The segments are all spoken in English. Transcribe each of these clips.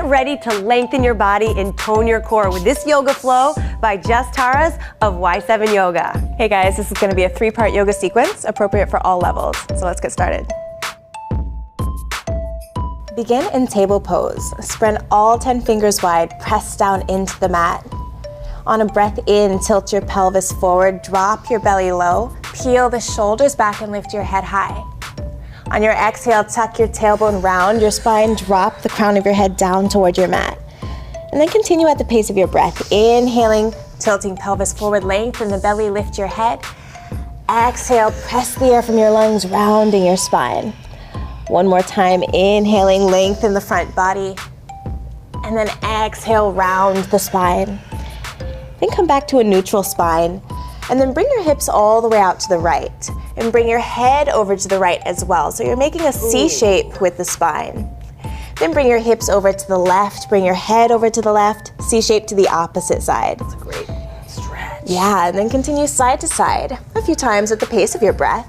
ready to lengthen your body and tone your core with this yoga flow by Jess Taras of Y7 Yoga. Hey guys, this is going to be a 3-part yoga sequence appropriate for all levels. So let's get started. Begin in table pose. Spread all 10 fingers wide, press down into the mat. On a breath in, tilt your pelvis forward, drop your belly low, peel the shoulders back and lift your head high. On your exhale, tuck your tailbone round your spine, drop the crown of your head down toward your mat. And then continue at the pace of your breath. Inhaling, tilting pelvis forward, lengthen the belly, lift your head. Exhale, press the air from your lungs, rounding your spine. One more time, inhaling, lengthen the front body. And then exhale, round the spine. Then come back to a neutral spine. And then bring your hips all the way out to the right. And bring your head over to the right as well. So you're making a C shape with the spine. Then bring your hips over to the left. Bring your head over to the left. C shape to the opposite side. That's a great stretch. Yeah, and then continue side to side a few times at the pace of your breath.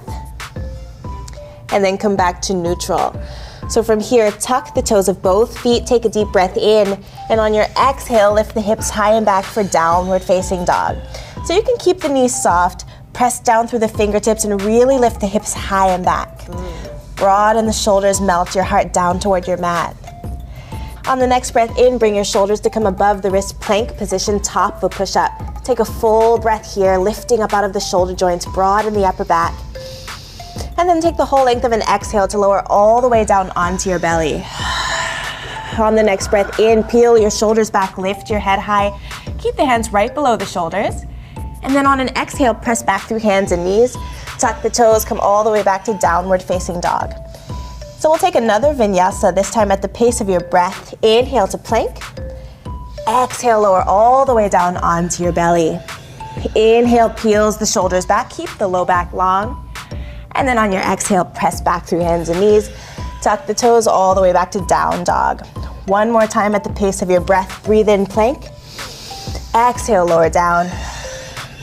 And then come back to neutral. So from here, tuck the toes of both feet, take a deep breath in, and on your exhale, lift the hips high and back for downward facing dog. So you can keep the knees soft, press down through the fingertips, and really lift the hips high and back. Broaden the shoulders, melt your heart down toward your mat. On the next breath in, bring your shoulders to come above the wrist, plank position, top of push-up. Take a full breath here, lifting up out of the shoulder joints, broaden the upper back. And then take the whole length of an exhale to lower all the way down onto your belly. On the next breath in, peel your shoulders back, lift your head high. Keep the hands right below the shoulders. And then on an exhale, press back through hands and knees. Tuck the toes, come all the way back to downward facing dog. So we'll take another vinyasa, this time at the pace of your breath. Inhale to plank. Exhale, lower all the way down onto your belly. Inhale, peels the shoulders back, keep the low back long. And then on your exhale, press back through hands and knees. Tuck the toes all the way back to down dog. One more time at the pace of your breath. Breathe in, plank. Exhale, lower down.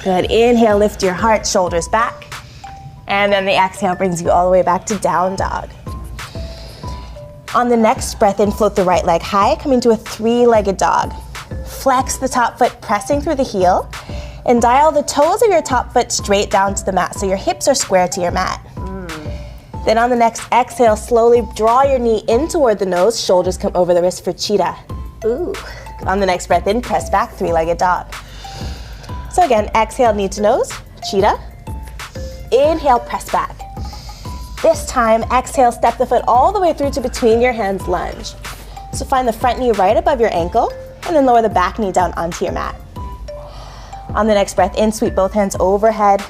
Good. Inhale, lift your heart, shoulders back. And then the exhale brings you all the way back to down dog. On the next breath in, float the right leg high, coming to a 3-legged dog. Flex the top foot, pressing through the heel. And dial the toes of your top foot straight down to the mat, so your hips are square to your mat. Then on the next exhale, slowly draw your knee in toward the nose, shoulders come over the wrist for cheetah. Ooh. On the next breath in, press back, 3-legged dog. So again, exhale, knee to nose, cheetah. Inhale, press back. This time, exhale, step the foot all the way through to between your hands, lunge. So find the front knee right above your ankle, and then lower the back knee down onto your mat. On the next breath in, sweep both hands overhead.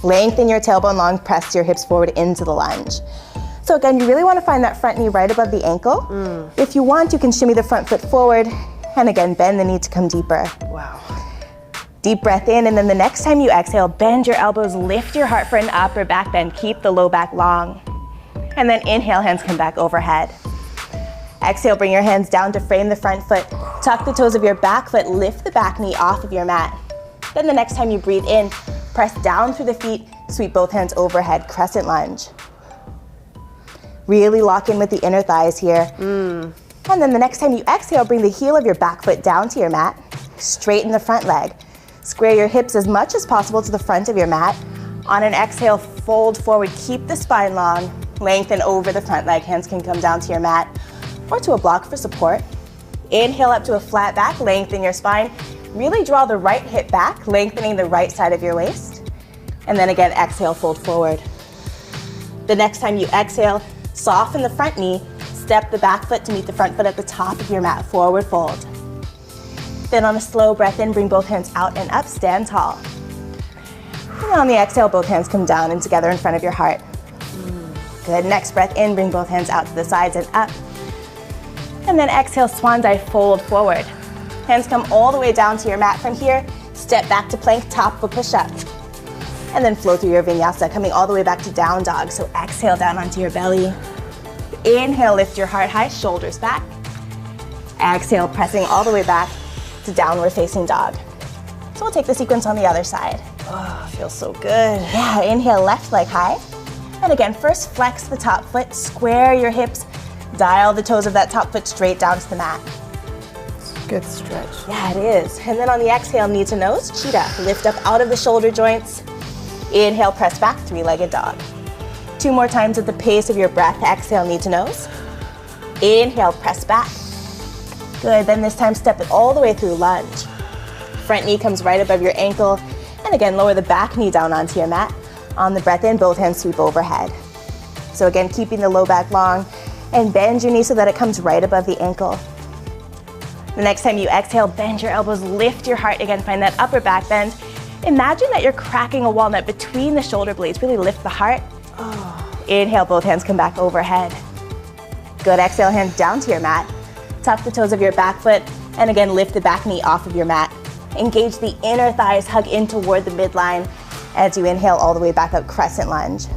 Lengthen your tailbone long, press your hips forward into the lunge. So again, you really want to find that front knee right above the ankle. If you want, you can shimmy the front foot forward, and again, bend the knee to come deeper. Wow. Deep breath in, and then the next time you exhale, bend your elbows, lift your heart for an upper back bend, keep the low back long. And then inhale, hands come back overhead. Exhale, bring your hands down to frame the front foot. Tuck the toes of your back foot, lift the back knee off of your mat. Then the next time you breathe in, press down through the feet, sweep both hands overhead, crescent lunge. Really lock in with the inner thighs here. And then the next time you exhale, bring the heel of your back foot down to your mat, straighten the front leg. Square your hips as much as possible to the front of your mat. On an exhale, fold forward, keep the spine long, lengthen over the front leg, hands can come down to your mat or to a block for support. Inhale up to a flat back, lengthen your spine. Really draw the right hip back, lengthening the right side of your waist. And then again, exhale, fold forward. The next time you exhale, soften the front knee, step the back foot to meet the front foot at the top of your mat, forward fold. Then on a slow breath in, bring both hands out and up, stand tall. And on the exhale, both hands come down and together in front of your heart. Good, next breath in, bring both hands out to the sides and up. And then exhale, swan dive, fold forward. Hands come all the way down to your mat. From here, step back to plank, top of a push-up. And then flow through your vinyasa, coming all the way back to down dog. So exhale down onto your belly. Inhale, lift your heart high, shoulders back. Exhale, pressing all the way back to downward facing dog. So we'll take the sequence on the other side. Oh, feels so good. Yeah, inhale, left leg high. And again, first flex the top foot, square your hips, Dial the toes of that top foot straight down to the mat. Good stretch. Yeah, it is. And then on the exhale, knee to nose, cheetah. Lift up out of the shoulder joints. Inhale, press back, three-legged dog. 2 more times at the pace of your breath. Exhale, knee to nose. Inhale, press back. Good, then this time step it all the way through lunge. Front knee comes right above your ankle. And again, lower the back knee down onto your mat. On the breath in, both hands sweep overhead. So again, keeping the low back long and bend your knee so that it comes right above the ankle. The next time you exhale, bend your elbows, lift your heart. Again, find that upper back bend. Imagine that you're cracking a walnut between the shoulder blades. Really lift the heart. Inhale, both hands come back overhead. Good, exhale, hands down to your mat. Tuck the toes of your back foot, and again, lift the back knee off of your mat. Engage the inner thighs, hug in toward the midline as you inhale all the way back up, crescent lunge.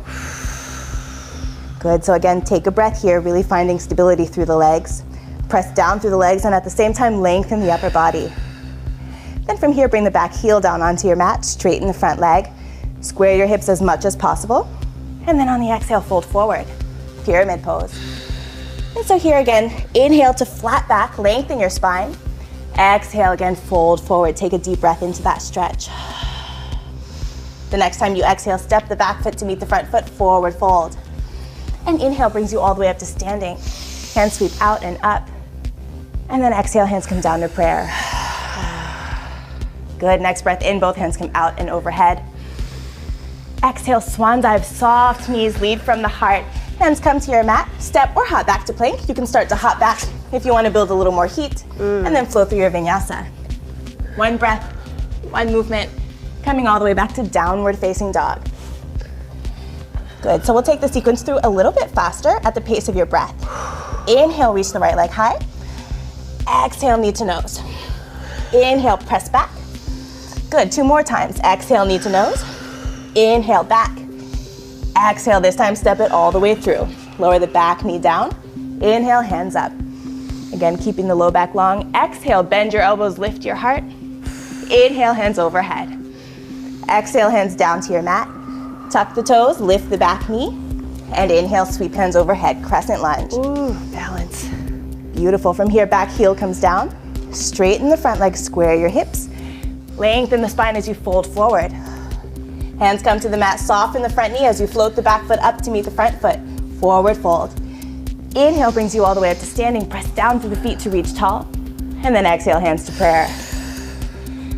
Good, so again, take a breath here, really finding stability through the legs. Press down through the legs and at the same time lengthen the upper body. Then from here, bring the back heel down onto your mat, straighten the front leg, square your hips as much as possible, and then on the exhale, fold forward, pyramid pose. And so here again, inhale to flat back, lengthen your spine. Exhale again, fold forward, take a deep breath into that stretch. The next time you exhale, step the back foot to meet the front foot, forward fold. And inhale brings you all the way up to standing. Hands sweep out and up. And then exhale, hands come down to prayer. Good, next breath in, both hands come out and overhead. Exhale, swan dive, soft knees, lead from the heart. Hands come to your mat, step or hop back to plank. You can start to hop back if you want to build a little more heat, and then flow through your vinyasa. 1 breath, 1 movement, coming all the way back to downward facing dog. Good, so we'll take the sequence through a little bit faster at the pace of your breath. Inhale, reach the right leg high. Exhale, knee to nose. Inhale, press back. Good, 2 more times. Exhale, knee to nose. Inhale, back. Exhale, this time step it all the way through. Lower the back knee down. Inhale, hands up. Again, keeping the low back long. Exhale, bend your elbows, lift your heart. Inhale, hands overhead. Exhale, hands down to your mat. Tuck the toes, lift the back knee. And inhale, sweep hands overhead, crescent lunge. Ooh, balance. Beautiful. From here, back heel comes down. Straighten the front leg, square your hips. Lengthen the spine as you fold forward. Hands come to the mat, soften the front knee as you float the back foot up to meet the front foot. Forward fold. Inhale brings you all the way up to standing. Press down through the feet to reach tall. And then exhale, hands to prayer.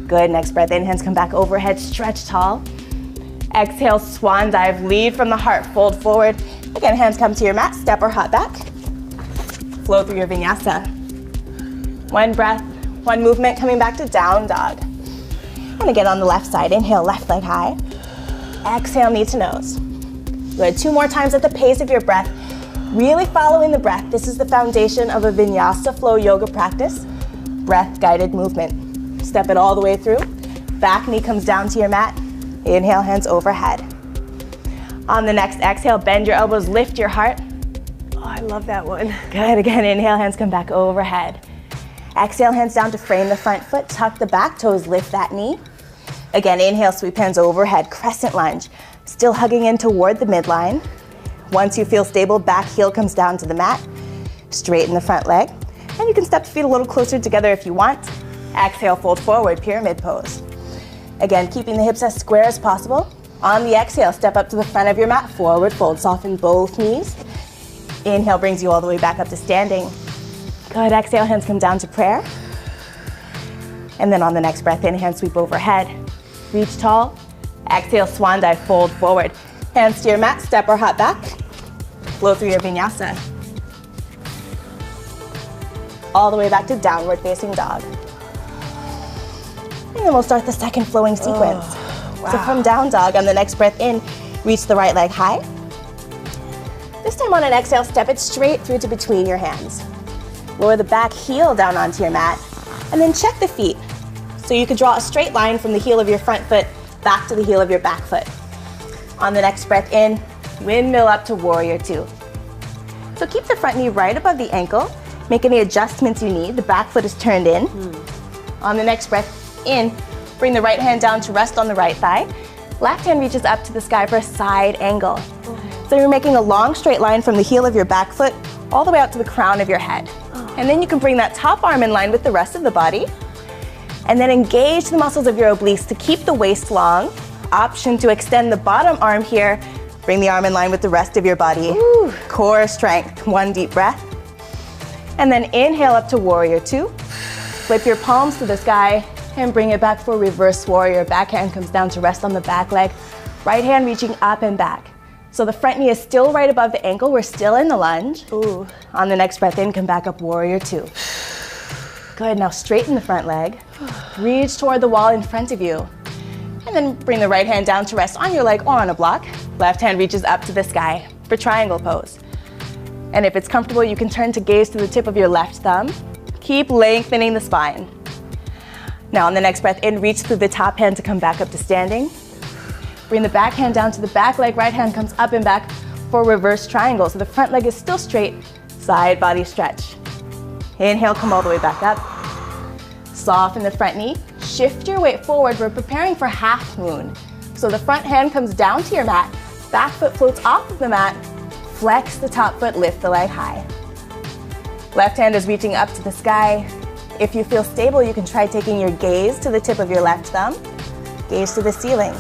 Good, next breath in, hands come back overhead, stretch tall. Exhale, swan dive, lead from the heart, fold forward. Again, hands come to your mat, step or hop back. Flow through your vinyasa. 1 breath, 1 movement, coming back to down dog. And again on the left side, inhale, left leg high. Exhale, knee to nose. Good, 2 more times at the pace of your breath. Really following the breath. This is the foundation of a vinyasa flow yoga practice. Breath guided movement. Step it all the way through. Back knee comes down to your mat. Inhale, hands overhead. On the next exhale, bend your elbows, lift your heart. Oh, I love that one. Good, again, inhale, hands come back overhead. Exhale, hands down to frame the front foot, tuck the back toes, lift that knee. Again, inhale, sweep hands overhead, crescent lunge. Still hugging in toward the midline. Once you feel stable, back heel comes down to the mat. Straighten the front leg. And you can step the feet a little closer together if you want. Exhale, fold forward, pyramid pose. Again, keeping the hips as square as possible. On the exhale, step up to the front of your mat, forward fold, soften both knees. Inhale brings you all the way back up to standing. Good, exhale, hands come down to prayer. And then on the next breath in, hands sweep overhead. Reach tall. Exhale, swan dive, fold forward. Hands to your mat, step or hop back. Flow through your vinyasa. All the way back to downward facing dog. And then we'll start the second flowing sequence. Wow. So from down dog, on the next breath in, reach the right leg high. This time on an exhale, step it straight through to between your hands. Lower the back heel down onto your mat, and then check the feet. So you could draw a straight line from the heel of your front foot back to the heel of your back foot. On the next breath in, windmill up to warrior 2. So keep the front knee right above the ankle. Make any adjustments you need. The back foot is turned in. On the next breath in, bring the right hand down to rest on the right thigh. Left hand reaches up to the sky for a side angle. So you're making a long straight line from the heel of your back foot all the way out to the crown of your head. And then you can bring that top arm in line with the rest of the body. And then engage the muscles of your obliques to keep the waist long. Option to extend the bottom arm here. Bring the arm in line with the rest of your body. Ooh. Core strength. One deep breath. And then inhale up to warrior two. Flip your palms to the sky and bring it back for reverse warrior. Back hand comes down to rest on the back leg. Right hand reaching up and back. So the front knee is still right above the ankle. We're still in the lunge. Ooh. On the next breath in, come back up, warrior two. Good, now straighten the front leg. Reach toward the wall in front of you. And then bring the right hand down to rest on your leg or on a block. Left hand reaches up to the sky for triangle pose. And if it's comfortable, you can turn to gaze to the tip of your left thumb. Keep lengthening the spine. Now on the next breath in, reach through the top hand to come back up to standing. Bring the back hand down to the back leg, right hand comes up and back for reverse triangle. So the front leg is still straight, side body stretch. Inhale, come all the way back up. Soften the front knee, shift your weight forward. We're preparing for half moon. So the front hand comes down to your mat, back foot floats off of the mat, flex the top foot, lift the leg high. Left hand is reaching up to the sky. If you feel stable, you can try taking your gaze to the tip of your left thumb, gaze to the ceiling.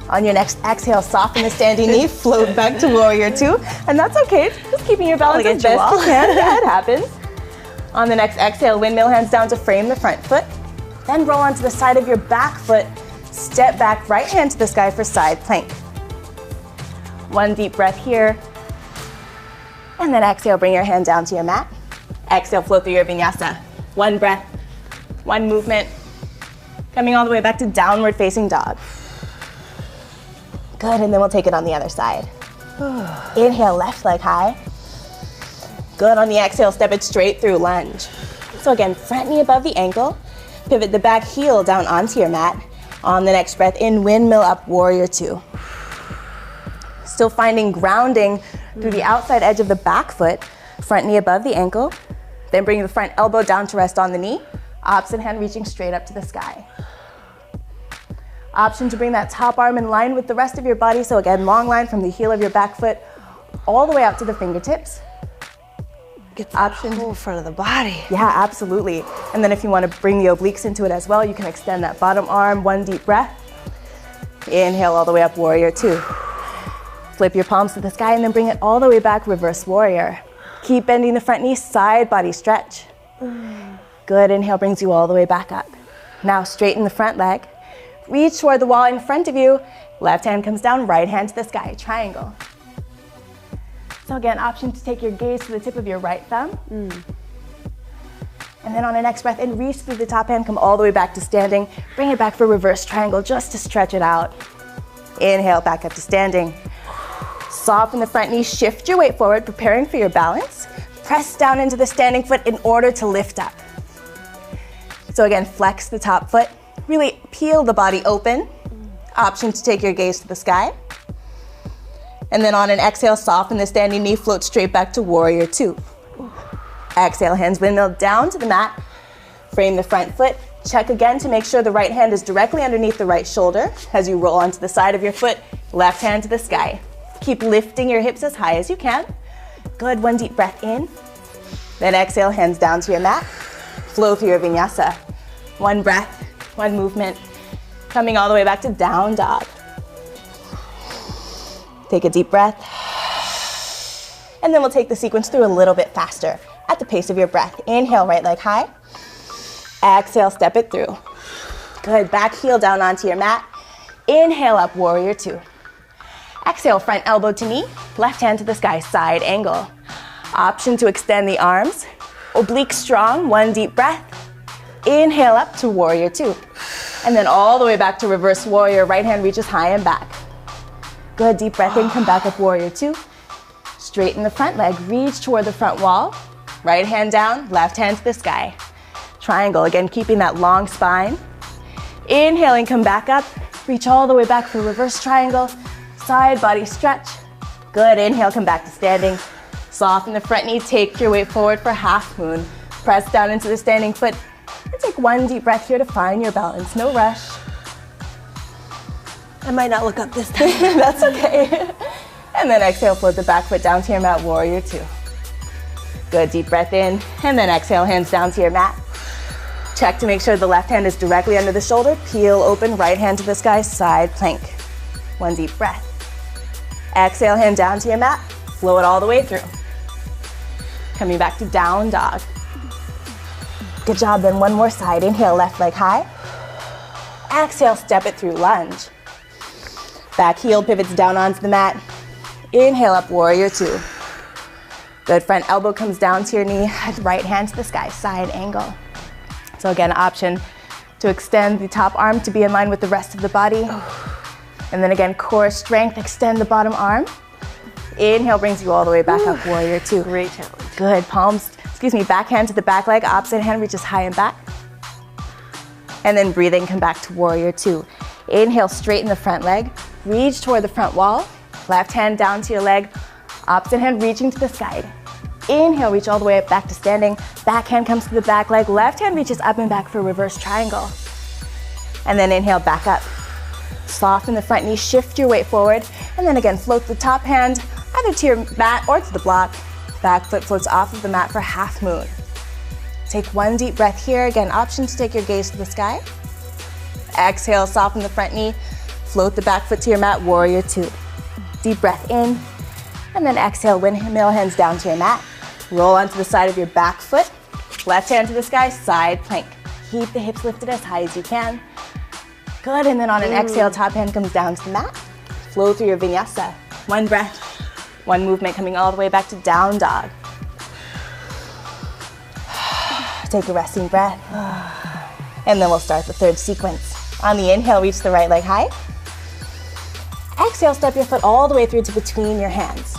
On your next exhale, soften the standing knee, float back to warrior two. And that's okay, just keeping your balance as best you can. Yeah, it happens. On the next exhale, windmill hands down to frame the front foot. Then roll onto the side of your back foot. Step back, right hand to the sky for side plank. One deep breath here. And then exhale, bring your hand down to your mat. Exhale, flow through your vinyasa. One breath, one movement. Coming all the way back to downward facing dog. Good, and then we'll take it on the other side. Inhale, left leg high. Good, on the exhale, step it straight through lunge. So again, front knee above the ankle. Pivot the back heel down onto your mat. On the next breath in, windmill up, warrior two. Still finding grounding through the outside edge of the back foot. Front knee above the ankle. Then bring the front elbow down to rest on the knee. Opposite hand reaching straight up to the sky. Option to bring that top arm in line with the rest of your body. So again, long line from the heel of your back foot all the way out to the fingertips. Get that whole front of the body. Yeah, absolutely. And then if you want to bring the obliques into it as well, you can extend that bottom arm, one deep breath. Inhale all the way up, warrior two. Flip your palms to the sky and then bring it all the way back, reverse warrior. Keep bending the front knee, side body stretch. Good, inhale brings you all the way back up. Now straighten the front leg. Reach toward the wall in front of you. Left hand comes down, right hand to the sky, triangle. So again, option to take your gaze to the tip of your right thumb. And then on the next breath in, reach through the top hand, come all the way back to standing. Bring it back for reverse triangle just to stretch it out. Inhale, back up to standing. Soften the front knee, shift your weight forward, preparing for your balance. Press down into the standing foot in order to lift up. So again, flex the top foot. Really peel the body open. Option to take your gaze to the sky. And then on an exhale, soften the standing knee, float straight back to warrior two. Exhale, hands windmill down to the mat. Frame the front foot. Check again to make sure the right hand is directly underneath the right shoulder as you roll onto the side of your foot. Left hand to the sky. Keep lifting your hips as high as you can. Good, one deep breath in. Then exhale, hands down to your mat. Flow through your vinyasa. One breath, one movement. Coming all the way back to down dog. Take a deep breath. And then we'll take the sequence through a little bit faster at the pace of your breath. Inhale, right leg high. Exhale, step it through. Good, back heel down onto your mat. Inhale up, warrior two. Exhale, front elbow to knee, left hand to the sky, side angle. Option to extend the arms. Oblique strong, one deep breath. Inhale up to warrior two. And then all the way back to reverse warrior, right hand reaches high and back. Good, deep breath in, come back up, warrior two. Straighten the front leg, reach toward the front wall. Right hand down, left hand to the sky. Triangle, again, keeping that long spine. Inhaling, come back up. Reach all the way back for reverse triangle. Side body stretch. Good, inhale, come back to standing. Soften the front knee, take your weight forward for half moon. Press down into the standing foot. And take one deep breath here to find your balance, no rush. I might not look up this time. That's okay. And then exhale, float the back foot down to your mat, warrior two. Good, deep breath in, and then exhale, hands down to your mat. Check to make sure the left hand is directly under the shoulder. Peel open, right hand to the sky, side plank. One deep breath. Exhale, hand down to your mat. Flow it all the way through. Coming back to down dog. Good job, then one more side. Inhale, left leg high. Exhale, step it through, lunge. Back heel pivots down onto the mat. Inhale up, warrior two. Good, front elbow comes down to your knee. Right hand to the sky, side angle. So again, option to extend the top arm to be in line with the rest of the body. And then again, core strength, extend the bottom arm. Inhale brings you all the way back up, warrior two. Great challenge. Good, back hand to the back leg, opposite hand reaches high and back. And then breathing, come back to warrior two. Inhale, straighten the front leg, reach toward the front wall. Left hand down to your leg, opposite hand reaching to the side. Inhale, reach all the way up back to standing. Back hand comes to the back leg, left hand reaches up and back for a reverse triangle. And then inhale, back up. Soften the front knee, shift your weight forward, and then again, float the top hand either to your mat or to the block. Back foot floats off of the mat for half moon. Take one deep breath here. Again, option to take your gaze to the sky. Exhale, soften the front knee, float the back foot to your mat, warrior two. Deep breath in, and then exhale, windmill hands down to your mat. Roll onto the side of your back foot. Left hand to the sky, side plank. Keep the hips lifted as high as you can. Good, and then on an exhale, top hand comes down to the mat. Flow through your vinyasa. One breath, one movement coming all the way back to down dog. Take a resting breath. And then we'll start the third sequence. On the inhale, reach the right leg high. Exhale, step your foot all the way through to between your hands.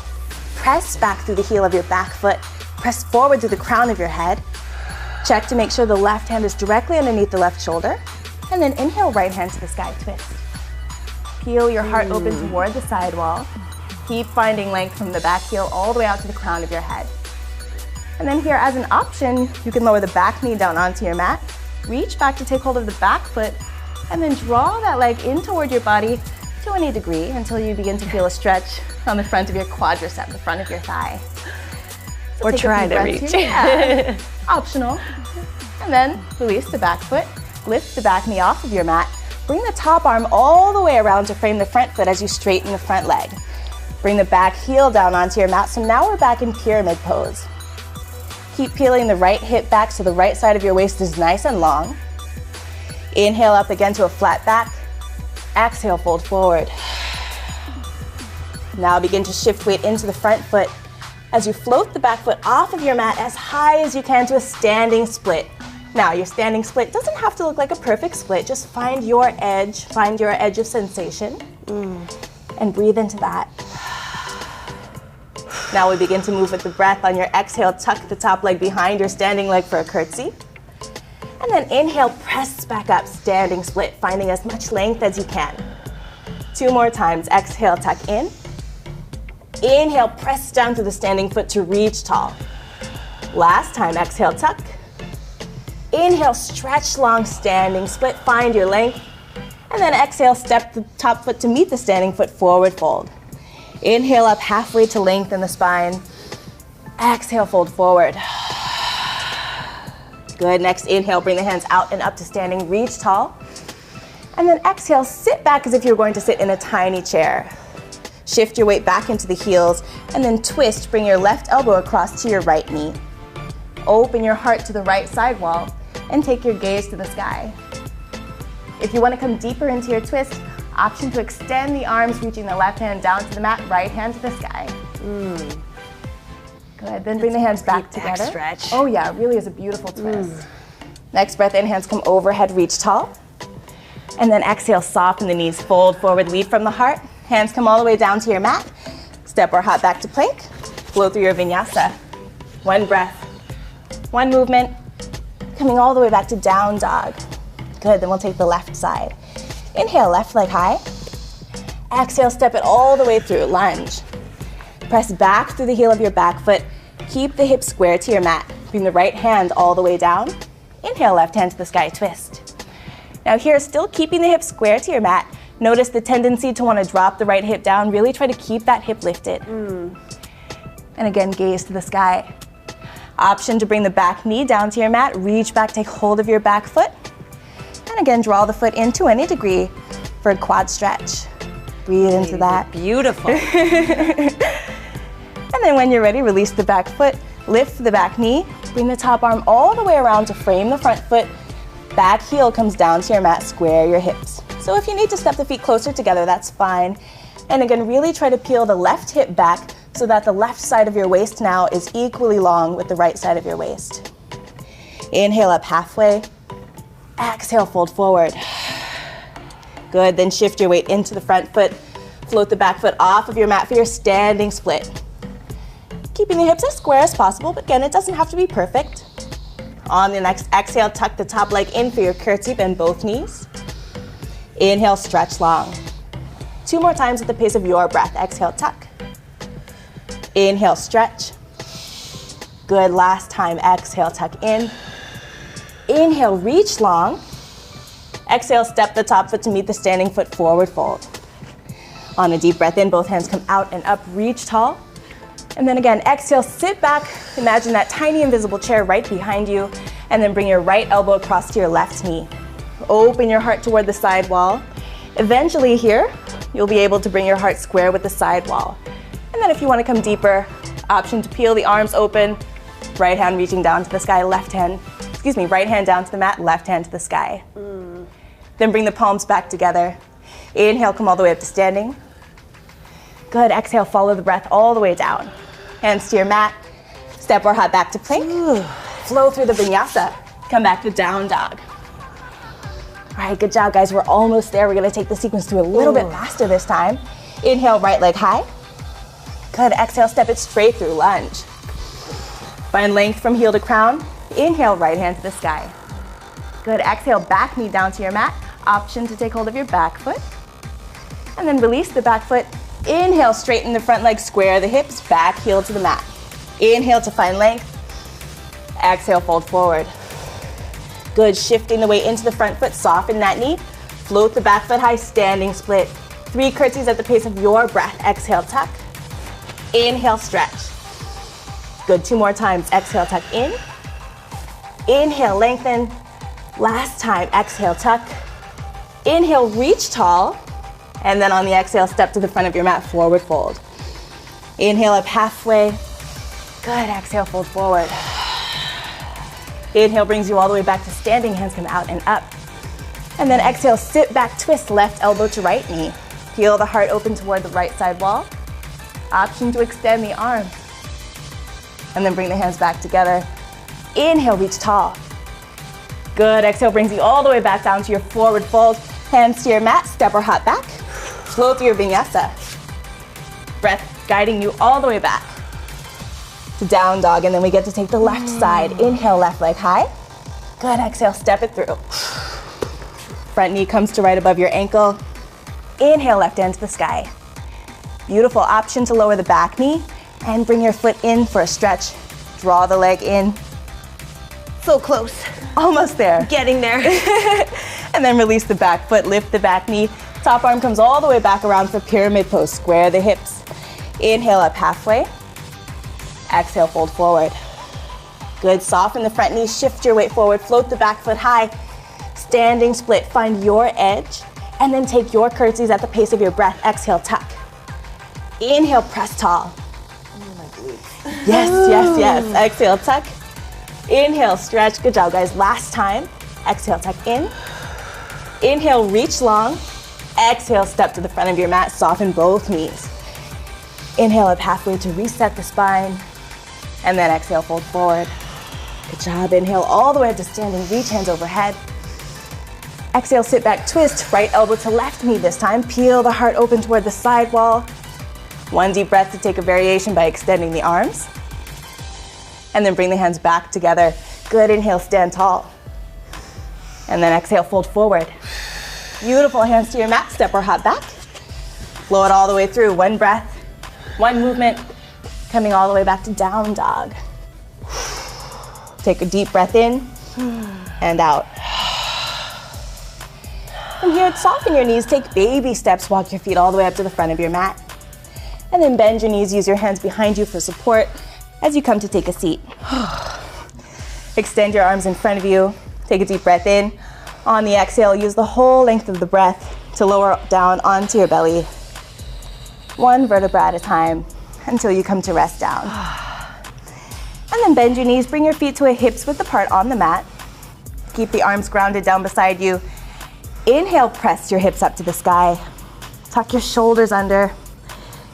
Press back through the heel of your back foot. Press forward through the crown of your head. Check to make sure the left hand is directly underneath the left shoulder. And then inhale, right hand to the sky, twist. Peel your heart open toward the side wall. Keep finding length from the back heel all the way out to the crown of your head. And then here, as an option, you can lower the back knee down onto your mat. Reach back to take hold of the back foot, and then draw that leg in toward your body to any degree until you begin to feel a stretch on the front of your quadricep, the front of your thigh. So or try to reach. Yeah. Optional. And then release the back foot, lift the back knee off of your mat, bring the top arm all the way around to frame the front foot as you straighten the front leg. Bring the back heel down onto your mat, so now we're back in pyramid pose. Keep peeling the right hip back so the right side of your waist is nice and long. Inhale up again to a flat back. Exhale, fold forward. Now begin to shift weight into the front foot as you float the back foot off of your mat as high as you can to a standing split. Now, your standing split doesn't have to look like a perfect split. Just find your edge of sensation, and breathe into that. Now we begin to move with the breath. On your exhale, tuck the top leg behind your standing leg for a curtsy. And then inhale, press back up, standing split, finding as much length as you can. 2 more times. Exhale, tuck in. Inhale, press down to the standing foot to reach tall. Last time, exhale, tuck. Inhale, stretch long, standing split, find your length. And then exhale, step the top foot to meet the standing foot, forward fold. Inhale up halfway to lengthen the spine. Exhale, fold forward. Good, next inhale, bring the hands out and up to standing, reach tall. And then exhale, sit back as if you're going to sit in a tiny chair. Shift your weight back into the heels, and then twist, bring your left elbow across to your right knee. Open your heart to the right side wall, and take your gaze to the sky. If you want to come deeper into your twist, option to extend the arms, reaching the left hand down to the mat, right hand to the sky. Good, then bring the hands back together. Stretch. Oh yeah, it really is a beautiful twist. Next breath in, hands come overhead, reach tall. And then exhale, soften the knees, fold forward, lead from the heart. Hands come all the way down to your mat. Step or hop back to plank. Flow through your vinyasa. One breath, one movement, coming all the way back to down dog. Good, then we'll take the left side. Inhale, left leg high. Exhale, step it all the way through, lunge. Press back through the heel of your back foot. Keep the hips square to your mat. Bring the right hand all the way down. Inhale, left hand to the sky, twist. Now here, still keeping the hips square to your mat, Notice the tendency to want to drop the right hip down. Really try to keep that hip lifted. And again, gaze to the sky. Option to bring the back knee down to your mat. Reach back, take hold of your back foot. And again, draw the foot in to any degree for a quad stretch. Breathe into that. Beautiful. And then when you're ready, release the back foot, lift the back knee, bring the top arm all the way around to frame the front foot. Back heel comes down to your mat, square your hips. So if you need to step the feet closer together, that's fine. And again, really try to peel the left hip back so that the left side of your waist now is equally long with the right side of your waist. Inhale up halfway. Exhale, fold forward. Good, then shift your weight into the front foot. Float the back foot off of your mat for your standing split. Keeping the hips as square as possible, but again, it doesn't have to be perfect. On the next exhale, tuck the top leg in for your curtsy, bend both knees. Inhale, stretch long. 2 more times at the pace of your breath. Exhale, tuck. Inhale, stretch. Good, last time, exhale, tuck in. Inhale, reach long. Exhale, step the top foot to meet the standing foot, forward fold. On a deep breath in, both hands come out and up, reach tall. And then again, exhale, sit back. Imagine that tiny invisible chair right behind you. And then bring your right elbow across to your left knee. Open your heart toward the side wall. Eventually here, you'll be able to bring your heart square with the side wall. And then if you want to come deeper, option to peel the arms open, right hand reaching down to the sky, right hand down to the mat, left hand to the sky. Then bring the palms back together. Inhale, come all the way up to standing. Good, exhale, follow the breath all the way down. Hands to your mat, step or hop back to plank. Flow through the vinyasa. Come back to down dog. All right, good job, guys. We're almost there. We're gonna take the sequence through a little bit faster this time. Inhale, right leg high. Good, exhale, step it straight through, lunge. Find length from heel to crown. Inhale, right hand to the sky. Good, exhale, back knee down to your mat. Option to take hold of your back foot. And then release the back foot. Inhale, straighten the front leg, square the hips, back heel to the mat. Inhale to find length. Exhale, fold forward. Good, shifting the weight into the front foot, soften that knee. Float the back foot high, standing split. 3 curtsies at the pace of your breath. Exhale, tuck. Inhale, stretch. Good, 2 more times. Exhale, tuck in. Inhale, lengthen. Last time, exhale, tuck. Inhale, reach tall. And then on the exhale, step to the front of your mat, forward fold. Inhale up halfway. Good, exhale, fold forward. Inhale brings you all the way back to standing, hands come out and up. And then exhale, sit back, twist left elbow to right knee. Peel the heart open toward the right side wall. Option to extend the arms. And then bring the hands back together. Inhale, reach tall. Good, exhale brings you all the way back down to your forward fold. Hands to your mat, step or hop back. Flow through your vinyasa. Breath guiding you all the way back to down dog, and then we get to take the left side. Inhale, left leg high. Good, exhale, step it through. Front knee comes to right above your ankle. Inhale, left hand to the sky. Beautiful, option to lower the back knee and bring your foot in for a stretch. Draw the leg in. So close. Almost there. Getting there. And then release the back foot, lift the back knee. Top arm comes all the way back around for pyramid pose. Square the hips. Inhale up halfway. Exhale, fold forward. Good, soften the front knee, shift your weight forward, float the back foot high. Standing split, find your edge, and then take your curtsies at the pace of your breath. Exhale, tuck. Inhale, press tall. Oh, my glutes. Yes, yes, yes. Exhale, tuck. Inhale, stretch. Good job, guys. Last time. Exhale, tuck in. Inhale, reach long. Exhale, step to the front of your mat. Soften both knees. Inhale up halfway to reset the spine. And then exhale, fold forward. Good job. Inhale all the way up to standing. Reach hands overhead. Exhale, sit back, twist. Right elbow to left knee this time. Peel the heart open toward the side wall. One deep breath to take a variation by extending the arms. And then bring the hands back together. Good, inhale, stand tall. And then exhale, fold forward. Beautiful, hands to your mat, step or hop back. Flow it all the way through, 1 breath, 1 movement, coming all the way back to down dog. Take a deep breath in and out. And from here, soften your knees, take baby steps, walk your feet all the way up to the front of your mat. And then bend your knees, use your hands behind you for support as you come to take a seat. Extend your arms in front of you, take a deep breath in. On the exhale, use the whole length of the breath to lower down onto your belly, one vertebra at a time until you come to rest down. And then bend your knees, bring your feet to a hips width apart on the mat. Keep the arms grounded down beside you. Inhale, press your hips up to the sky. Tuck your shoulders under.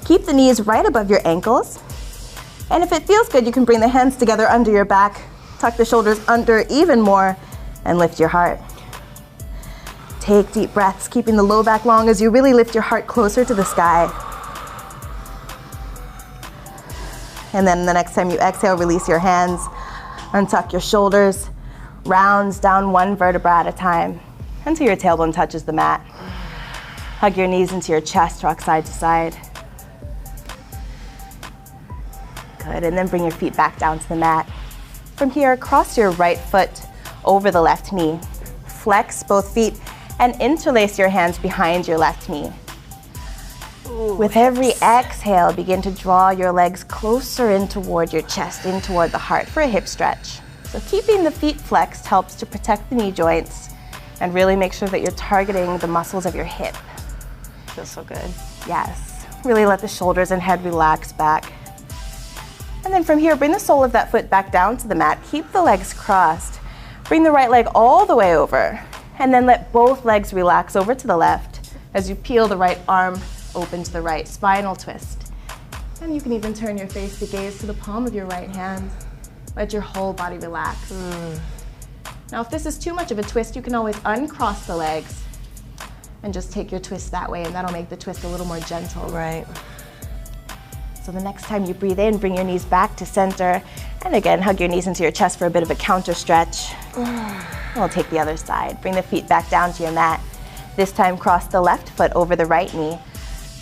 Keep the knees right above your ankles. And if it feels good, you can bring the hands together under your back, tuck the shoulders under even more, and lift your heart. Take deep breaths, keeping the low back long as you really lift your heart closer to the sky. And then the next time you exhale, release your hands, untuck your shoulders, rounds down one vertebra at a time until your tailbone touches the mat. Hug your knees into your chest, rock side to side. Good, and then bring your feet back down to the mat. From here, cross your right foot over the left knee. Flex both feet and interlace your hands behind your left knee. Ooh, with every exhale, begin to draw your legs closer in toward your chest, in toward the heart for a hip stretch. So keeping the feet flexed helps to protect the knee joints and really make sure that you're targeting the muscles of your hip. Feels so good. Yes, really let the shoulders and head relax back. And then from here, bring the sole of that foot back down to the mat. Keep the legs crossed. Bring the right leg all the way over. And then let both legs relax over to the left as you peel the right arm open to the right, spinal twist. And you can even turn your face to gaze to the palm of your right hand. Let your whole body relax. Now, if this is too much of a twist, you can always uncross the legs and just take your twist that way, and that'll make the twist a little more gentle. Right. So the next time you breathe in, bring your knees back to center. And again, hug your knees into your chest for a bit of a counter stretch. And we'll take the other side. Bring the feet back down to your mat. This time, cross the left foot over the right knee.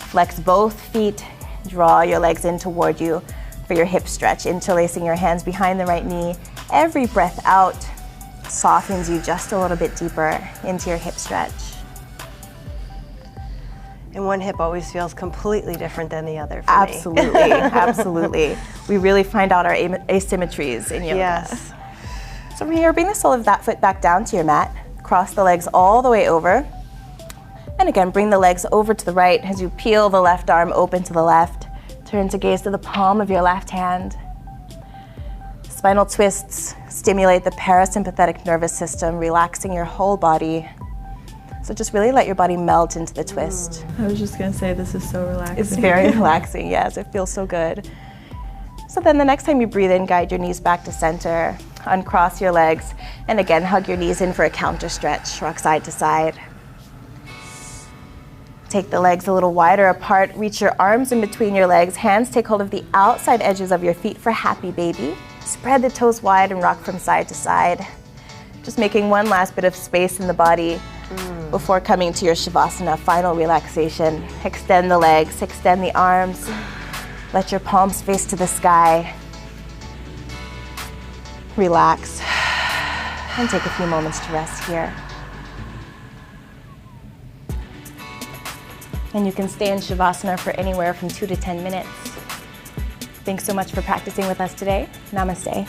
Flex both feet. Draw your legs in toward you for your hip stretch, interlacing your hands behind the right knee. Every breath out softens you just a little bit deeper into your hip stretch. And one hip always feels completely different than the other for Absolutely, me. absolutely. We really find out our asymmetries in yoga. Yes. So from here, bring the sole of that foot back down to your mat. Cross the legs all the way over. And again, bring the legs over to the right as you peel the left arm open to the left. Turn to gaze to the palm of your left hand. Spinal twists stimulate the parasympathetic nervous system, relaxing your whole body. So just really let your body melt into the twist. I was just gonna say, this is so relaxing. It's very relaxing, yes, it feels so good. So then the next time you breathe in, guide your knees back to center, uncross your legs, and again, hug your knees in for a counter stretch, rock side to side. Take the legs a little wider apart, reach your arms in between your legs, hands take hold of the outside edges of your feet for happy baby. Spread the toes wide and rock from side to side. Just making one last bit of space in the body before coming to your Shavasana, final relaxation. Extend the legs, extend the arms. Let your palms face to the sky. Relax and take a few moments to rest here. And you can stay in Shavasana for anywhere from 2 to 10 minutes. Thanks so much for practicing with us today. Namaste.